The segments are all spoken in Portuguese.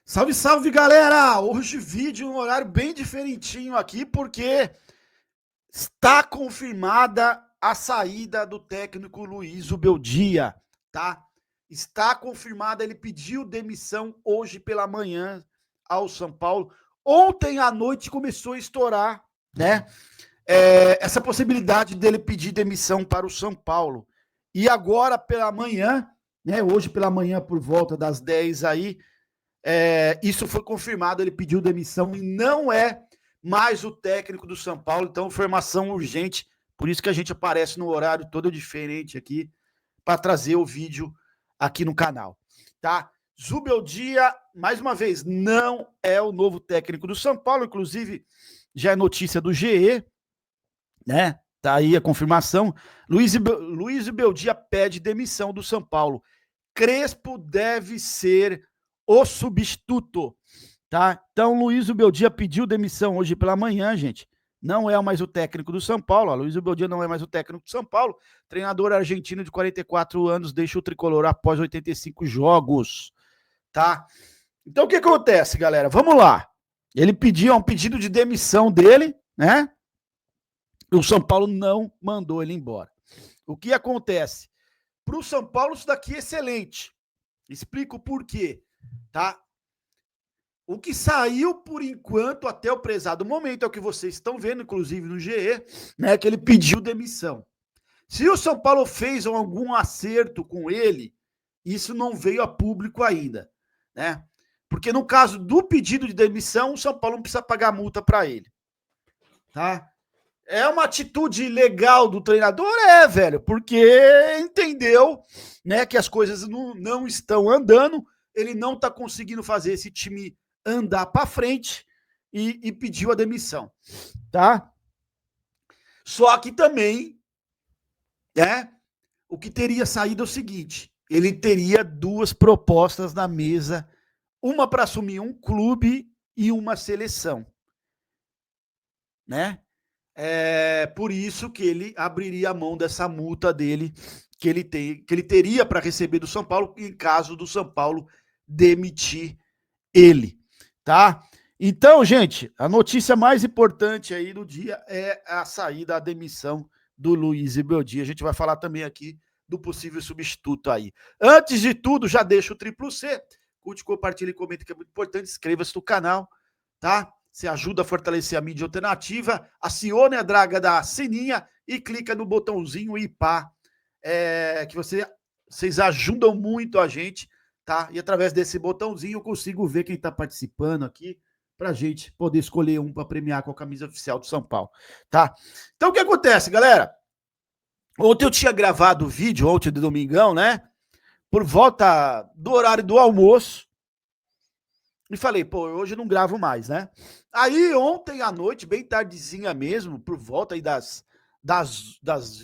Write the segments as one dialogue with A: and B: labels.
A: Salve, salve, galera! Hoje vídeo um horário bem diferentinho aqui, porque está confirmada a saída do técnico Luiz Ubeldia, tá? Está confirmada, ele pediu demissão hoje pela manhã ao São Paulo. Ontem à noite começou a estourar, né? Essa possibilidade dele pedir demissão para o São Paulo. E agora pela manhã, né? Hoje pela manhã, por volta das 10 aí, isso foi confirmado, ele pediu demissão e não é mais o técnico do São Paulo, então informação urgente, por isso que a gente aparece no horário todo diferente aqui, para trazer o vídeo aqui no canal, tá? Zubeldia, mais uma vez, não é o novo técnico do São Paulo, inclusive já é notícia do GE, né? Tá aí a confirmação. Luiz Beldia pede demissão do São Paulo. Crespo deve ser o substituto, tá? Então, Luiz Ubeldia pediu demissão hoje pela manhã, gente. Não é mais o técnico do São Paulo. Luiz Ubeldia não é mais o técnico do São Paulo. Treinador argentino de 44 anos deixa o tricolor após 85 jogos, tá? Então, o que acontece, galera? Vamos lá. Ele pediu um pedido de demissão dele, né? E o São Paulo não mandou ele embora. O que acontece? Para o São Paulo, isso daqui é excelente. Explico por quê, tá? O que saiu por enquanto até o prezado momento é o que vocês estão vendo, inclusive no GE, né, que ele pediu demissão. Se o São Paulo fez algum acerto com ele, isso não veio a público ainda, né? Porque no caso do pedido de demissão, o São Paulo não precisa pagar multa para ele, tá? É uma atitude legal do treinador, velho, porque entendeu, né, que as coisas não estão andando, ele não está conseguindo fazer esse time andar para frente e pediu a demissão, tá? Só que também, né, o que teria saído é o seguinte, ele teria duas propostas na mesa, uma para assumir um clube e uma seleção, né? É por isso que ele abriria a mão dessa multa dele que ele teria para receber do São Paulo em caso do São Paulo demitir ele, tá? Então, gente, a notícia mais importante aí do dia é a saída, a demissão do Luiz Beldia. A gente vai falar também aqui do possível substituto aí. Antes de tudo, já deixa o triplo C. Curte, compartilha e comenta, que é muito importante. Inscreva-se no canal, tá? Você ajuda a fortalecer a mídia alternativa. Acione a draga da sininha e clica no botãozinho IPA, que vocês ajudam muito a gente, tá? E através desse botãozinho eu consigo ver quem está participando aqui para a gente poder escolher um para premiar com a camisa oficial do São Paulo, tá? Então o que acontece, galera? Ontem eu tinha gravado o vídeo, ontem de domingão, né? Por volta do horário do almoço. E falei, pô, hoje eu não gravo mais, né? Aí ontem à noite, bem tardezinha mesmo, por volta aí das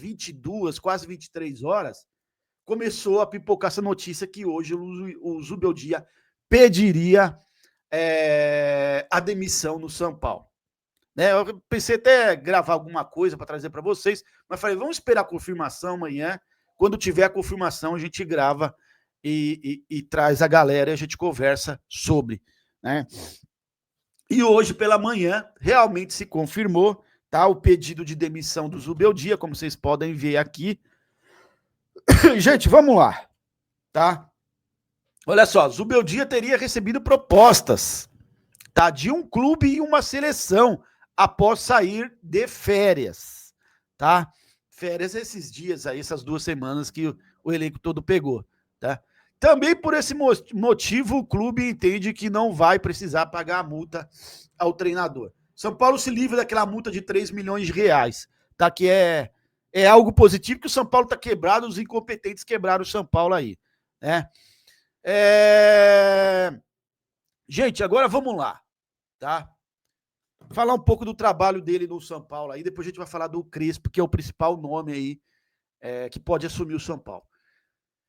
A: 22, quase 23 horas, começou a pipocar essa notícia que hoje o Zubeldia pediria a demissão no São Paulo. Né? Eu pensei até gravar alguma coisa para trazer para vocês, mas falei, vamos esperar a confirmação amanhã. Quando tiver a confirmação, a gente grava e traz a galera e a gente conversa sobre, né? E hoje pela manhã realmente se confirmou, tá? O pedido de demissão do Zubeldia, como vocês podem ver aqui. Gente, vamos lá, tá? Olha só, Zubeldia teria recebido propostas, tá? De um clube e uma seleção após sair de férias, tá? Férias esses dias aí, essas 2 semanas que o elenco todo pegou, tá? Também por esse motivo, o clube entende que não vai precisar pagar a multa ao treinador. São Paulo se livra daquela multa de 3 milhões de reais, tá? Que é algo positivo, que o São Paulo tá quebrado, os incompetentes quebraram o São Paulo aí, né? Gente, agora vamos lá, tá? Falar um pouco do trabalho dele no São Paulo aí, depois a gente vai falar do Crespo, que é o principal nome aí que pode assumir o São Paulo.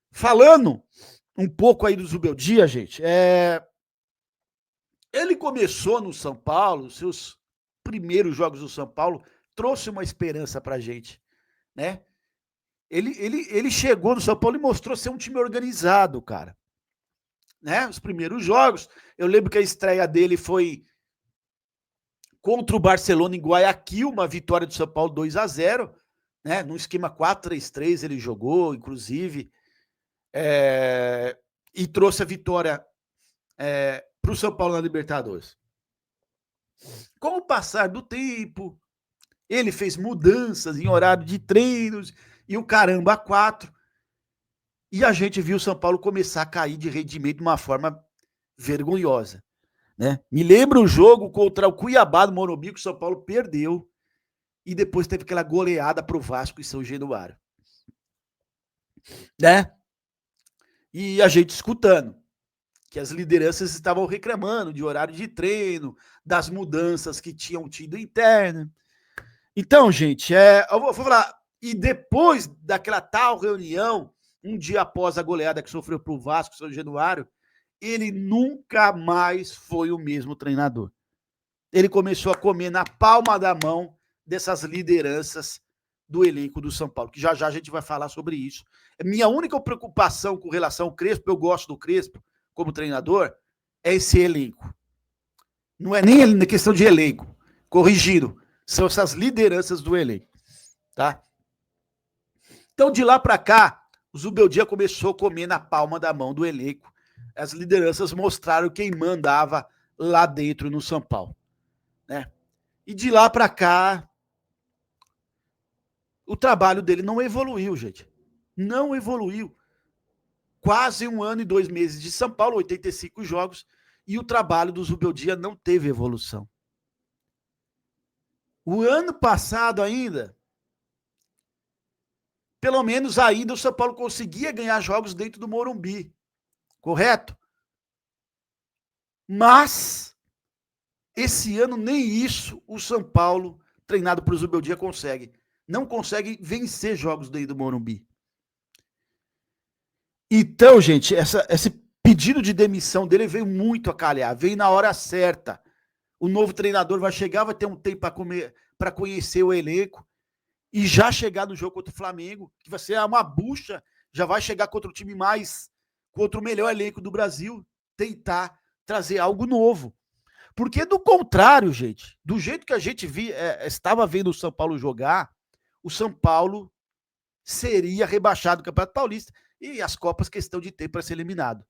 A: Falando um pouco aí do Zubeldia, gente, ele começou no São Paulo, seus primeiros jogos do São Paulo, trouxe uma esperança pra gente, né? Ele chegou no São Paulo e mostrou ser um time organizado, cara. né? Os primeiros jogos. Eu lembro que a estreia dele foi contra o Barcelona em Guayaquil, uma vitória do São Paulo 2-0, né? Num esquema 4-3-3 ele jogou, inclusive, e trouxe a vitória para o São Paulo na Libertadores. Com o passar do tempo, ele fez mudanças em horário de treinos e o caramba a 4. E a gente viu o São Paulo começar a cair de rendimento de uma forma vergonhosa, né? Me lembra o jogo contra o Cuiabá do Morumbi, que o São Paulo perdeu e depois teve aquela goleada pro Vasco em São Januário, né? E a gente escutando que as lideranças estavam reclamando de horário de treino, das mudanças que tinham tido interna. Então, gente, eu vou falar, e depois daquela tal reunião, um dia após a goleada que sofreu pro Vasco, São Januário, ele nunca mais foi o mesmo treinador. Ele começou a comer na palma da mão dessas lideranças do elenco do São Paulo, que já já a gente vai falar sobre isso. Minha única preocupação com relação ao Crespo, eu gosto do Crespo como treinador, é esse elenco. Não é nem na questão de elenco, corrigindo, são essas lideranças do elenco, tá? Então, de lá para cá, o Zubeldia começou a comer na palma da mão do elenco. As lideranças mostraram quem mandava lá dentro no São Paulo, né? E de lá para cá, o trabalho dele não evoluiu, gente. Não evoluiu. Quase 1 ano e 2 meses de São Paulo, 85 jogos, e o trabalho do Zubeldia não teve evolução. O ano passado ainda, pelo menos ainda o São Paulo conseguia ganhar jogos dentro do Morumbi, correto? Mas esse ano nem isso o São Paulo, treinado por Zubeldia, consegue. Não consegue vencer jogos dentro do Morumbi. Então, gente, esse pedido de demissão dele veio muito a calhar, veio na hora certa. O novo treinador vai chegar, vai ter um tempo para conhecer o elenco e já chegar no jogo contra o Flamengo, que vai ser uma bucha, já vai chegar contra o time contra o melhor elenco do Brasil, tentar trazer algo novo. Porque do contrário, gente, do jeito que a gente estava vendo o São Paulo jogar, o São Paulo seria rebaixado do Campeonato Paulista e as Copas questão de tempo para ser eliminado.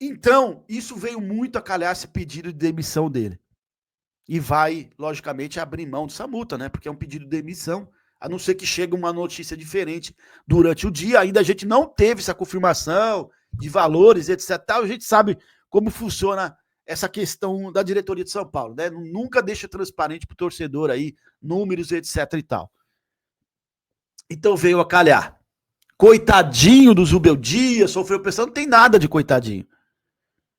A: Então, isso veio muito a calhar esse pedido de demissão dele. E vai, logicamente, abrir mão dessa multa, né? Porque é um pedido de demissão, a não ser que chegue uma notícia diferente durante o dia. Ainda a gente não teve essa confirmação de valores, etc. A gente sabe como funciona essa questão da diretoria de São Paulo, né? Nunca deixa transparente para o torcedor aí, números, etc. e tal. Então veio a calhar. Coitadinho do Zubeldia, sofreu pressão, não tem nada de coitadinho.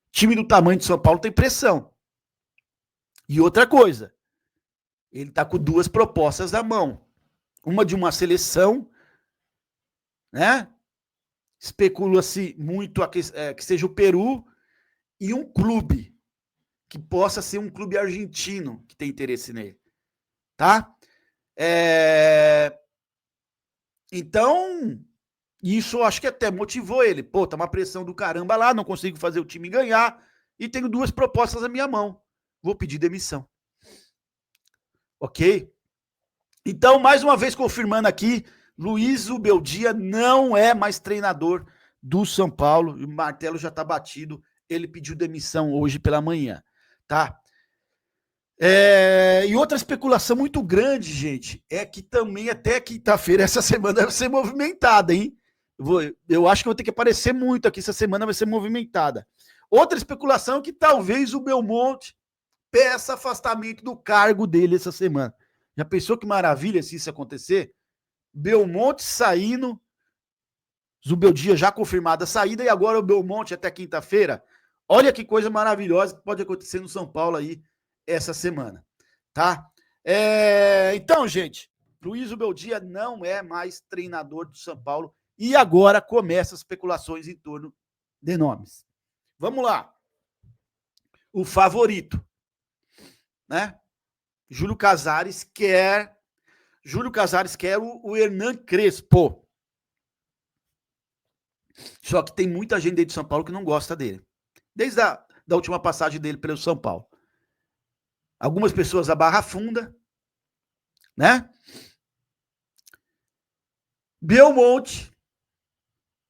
A: Time do tamanho de São Paulo tem pressão. E outra coisa, ele tá com 2 propostas na mão. Uma de uma seleção, né? Especula-se muito que seja o Peru, e um clube, que possa ser um clube argentino que tem interesse nele, tá? Então, isso acho que até motivou ele. Pô, tá uma pressão do caramba lá, não consigo fazer o time ganhar, e tenho 2 propostas na minha mão. Vou pedir demissão. Ok? Então, mais uma vez confirmando aqui, Luiz Zubeldia não é mais treinador do São Paulo. O martelo já está batido. Ele pediu demissão hoje pela manhã, tá? E outra especulação muito grande, gente, é que também até quinta-feira, essa semana vai ser movimentada, hein? Eu acho que vou ter que aparecer muito aqui, essa semana vai ser movimentada. Outra especulação é que talvez o Belmonte peça afastamento do cargo dele essa semana. Já pensou que maravilha se isso acontecer? Belmonte saindo, Zubeldia já confirmada a saída, e agora o Belmonte até quinta-feira. Olha que coisa maravilhosa que pode acontecer no São Paulo aí essa semana, tá? Então, gente, Luiz Zubeldia não é mais treinador do São Paulo e agora começam as especulações em torno de nomes. Vamos lá. O favorito, né? Júlio Casares quer o Hernan Crespo. Só que tem muita gente dentro de São Paulo que não gosta dele. Desde da última passagem dele pelo São Paulo. Algumas pessoas a barra funda, né? Belmonte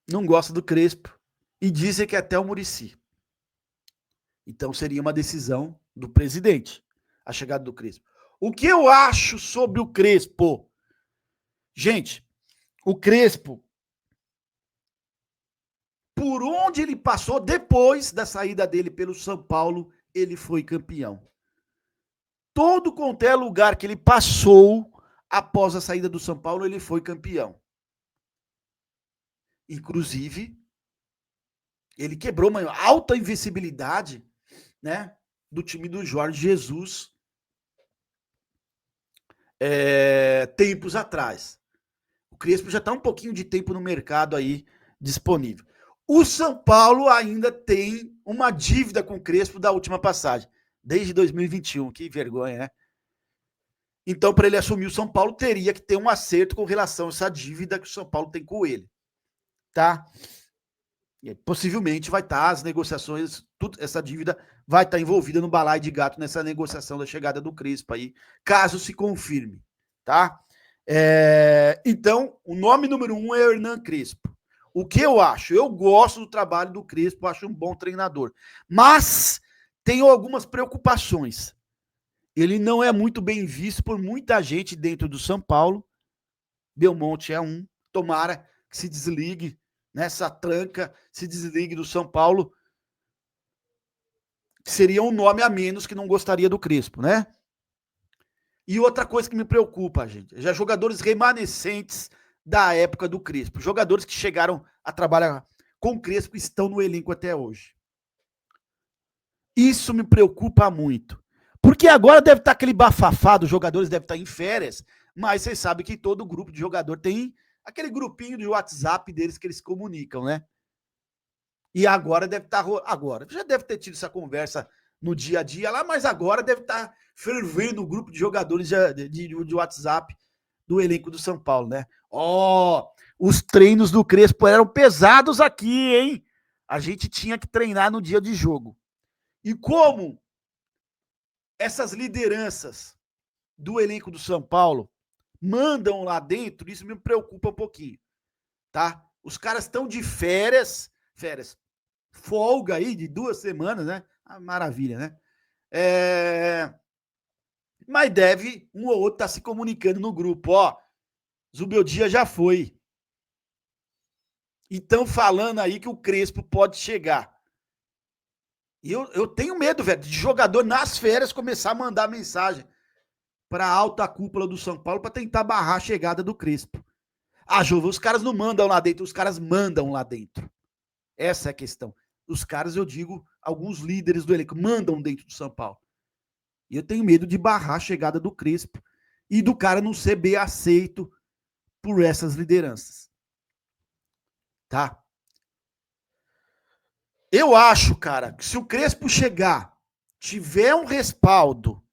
A: não gosta do Crespo e dizem que até o Muricy. Então seria uma decisão do presidente, a chegada do Crespo. O que eu acho sobre o Crespo? Gente, o Crespo, por onde ele passou, depois da saída dele pelo São Paulo, ele foi campeão. Todo quanto é lugar que ele passou após a saída do São Paulo, ele foi campeão. Inclusive, ele quebrou uma alta invencibilidade, né, do time do Jorge Jesus tempos atrás. O Crespo já está um pouquinho de tempo no mercado aí disponível. O São Paulo ainda tem uma dívida com o Crespo da última passagem, desde 2021. Que vergonha, né? Então, para ele assumir o São Paulo, teria que ter um acerto com relação a essa dívida que o São Paulo tem com ele. Tá? E possivelmente vai estar as negociações, essa dívida vai estar envolvida no balaio de gato nessa negociação da chegada do Crespo aí, caso se confirme. Tá? Então, o nome número 1 é Hernan Crespo. O que eu acho? Eu gosto do trabalho do Crespo, acho um bom treinador. Mas tenho algumas preocupações. Ele não é muito bem visto por muita gente dentro do São Paulo. Belmonte é um. Tomara que se desligue nessa tranca, se desligue do São Paulo. Seria um nome a menos que não gostaria do Crespo, né? E outra coisa que me preocupa, gente, já jogadores remanescentes da época do Crespo. Jogadores que chegaram a trabalhar com o Crespo e estão no elenco até hoje. Isso me preocupa muito. Porque agora deve estar aquele bafafá dos jogadores, deve estar em férias, mas vocês sabem que todo grupo de jogador tem aquele grupinho de WhatsApp deles que eles comunicam, né? E agora deve estar... Agora, já deve ter tido essa conversa no dia a dia lá, mas agora deve estar fervendo o grupo de jogadores de WhatsApp do elenco do São Paulo, né? Os treinos do Crespo eram pesados aqui, hein? A gente tinha que treinar no dia de jogo. E como essas lideranças do elenco do São Paulo mandam lá dentro, isso me preocupa um pouquinho, tá? Os caras estão de férias, folga aí de 2 semanas, né? Maravilha, né? Mas deve um ou outro estar se comunicando no grupo, Zubeldia já foi. Então falando aí que o Crespo pode chegar. E eu tenho medo, velho, de jogador nas férias começar a mandar mensagem para a alta cúpula do São Paulo para tentar barrar a chegada do Crespo. Juva, os caras não mandam lá dentro, os caras mandam lá dentro. Essa é a questão. Os caras, eu digo, alguns líderes do elenco mandam dentro do São Paulo. E eu tenho medo de barrar a chegada do Crespo e do cara não ser bem aceito por essas lideranças. Tá? Eu acho, cara, que se o Crespo chegar, tiver um respaldo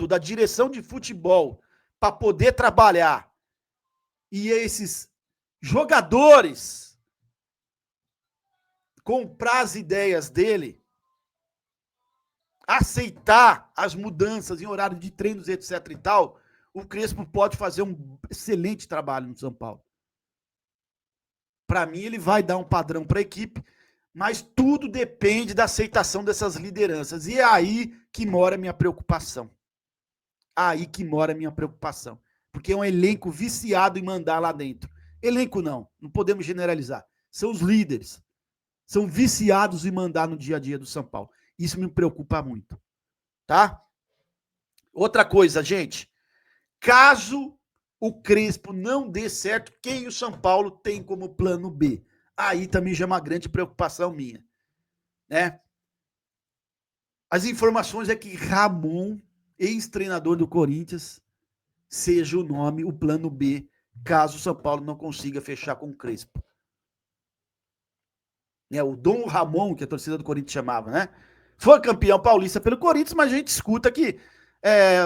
A: da direção de futebol para poder trabalhar e esses jogadores comprar as ideias dele, aceitar as mudanças em horário de treinos, etc e tal, o Crespo pode fazer um excelente trabalho no São Paulo. Para mim, ele vai dar um padrão para a equipe, mas tudo depende da aceitação dessas lideranças. E é aí que mora a minha preocupação. Aí que mora a minha preocupação. Porque é um elenco viciado em mandar lá dentro. Elenco não podemos generalizar. São os líderes. São viciados em mandar no dia a dia do São Paulo. Isso me preocupa muito. Tá? Outra coisa, gente. Caso o Crespo não dê certo, quem o São Paulo tem como plano B? Aí também já é uma grande preocupação minha, né? As informações é que Ramon, ex-treinador do Corinthians, seja o nome, o plano B, caso o São Paulo não consiga fechar com o Crespo. O Dom Ramon, que a torcida do Corinthians chamava, né? Foi campeão paulista pelo Corinthians, mas a gente escuta que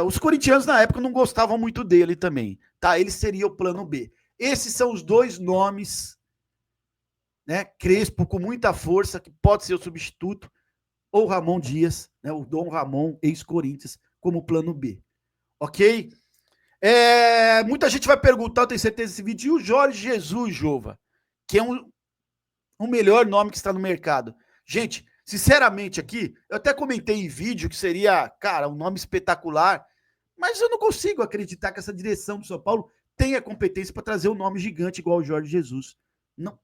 A: os corintianos na época não gostavam muito dele também, tá? Ele seria o plano B. Esses são os 2 nomes né? Crespo com muita força, que pode ser o substituto, ou Ramon Dias, né? O Dom Ramon, ex-Corinthians, como plano B. Ok? Muita gente vai perguntar, eu tenho certeza, esse vídeo, e o Jorge Jesus, Jova, que é o melhor nome que está no mercado. Gente, sinceramente aqui, eu até comentei em vídeo que seria, cara, um nome espetacular, mas eu não consigo acreditar que essa direção do São Paulo tenha competência para trazer um nome gigante igual o Jorge Jesus. Não,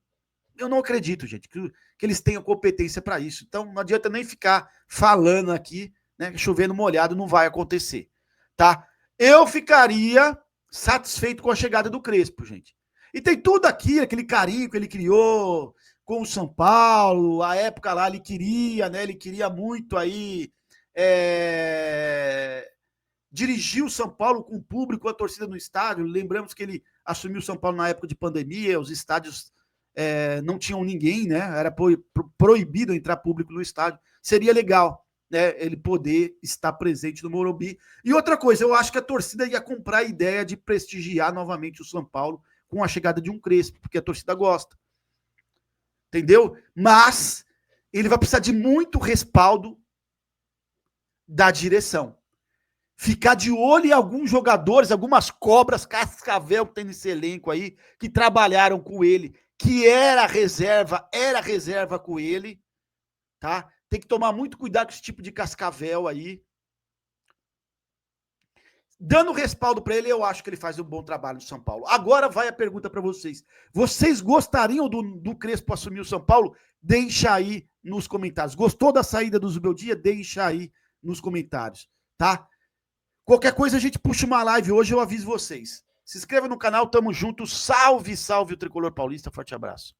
A: eu não acredito, gente, que eles tenham competência para isso. Então não adianta nem ficar falando aqui, né? Chovendo molhado não vai acontecer, tá? Eu ficaria satisfeito com a chegada do Crespo, gente. E tem tudo aqui, aquele carinho que ele criou com o São Paulo, a época lá ele queria, né? Ele queria muito aí dirigir o São Paulo com o público, a torcida no estádio. Lembramos que ele assumiu o São Paulo na época de pandemia, os estádios não tinham ninguém, né? Era proibido entrar público no estádio. Seria legal, né? Ele poder estar presente no Morumbi. E outra coisa, eu acho que a torcida ia comprar a ideia de prestigiar novamente o São Paulo com a chegada de um Crespo, porque a torcida gosta. Entendeu? Mas ele vai precisar de muito respaldo da direção. Ficar de olho em alguns jogadores, algumas cobras, cascavel que tem nesse elenco aí, que trabalharam com ele, que era reserva com ele, tá? Tem que tomar muito cuidado com esse tipo de cascavel aí. Dando respaldo para ele, eu acho que ele faz um bom trabalho no São Paulo. Agora vai a pergunta para vocês. Vocês gostariam do Crespo assumir o São Paulo? Deixa aí nos comentários. Gostou da saída do Zubeldia? Deixa aí nos comentários, tá? Qualquer coisa a gente puxa uma live hoje, eu aviso vocês. Se inscreva no canal, tamo junto. Salve, salve o Tricolor Paulista. Forte abraço.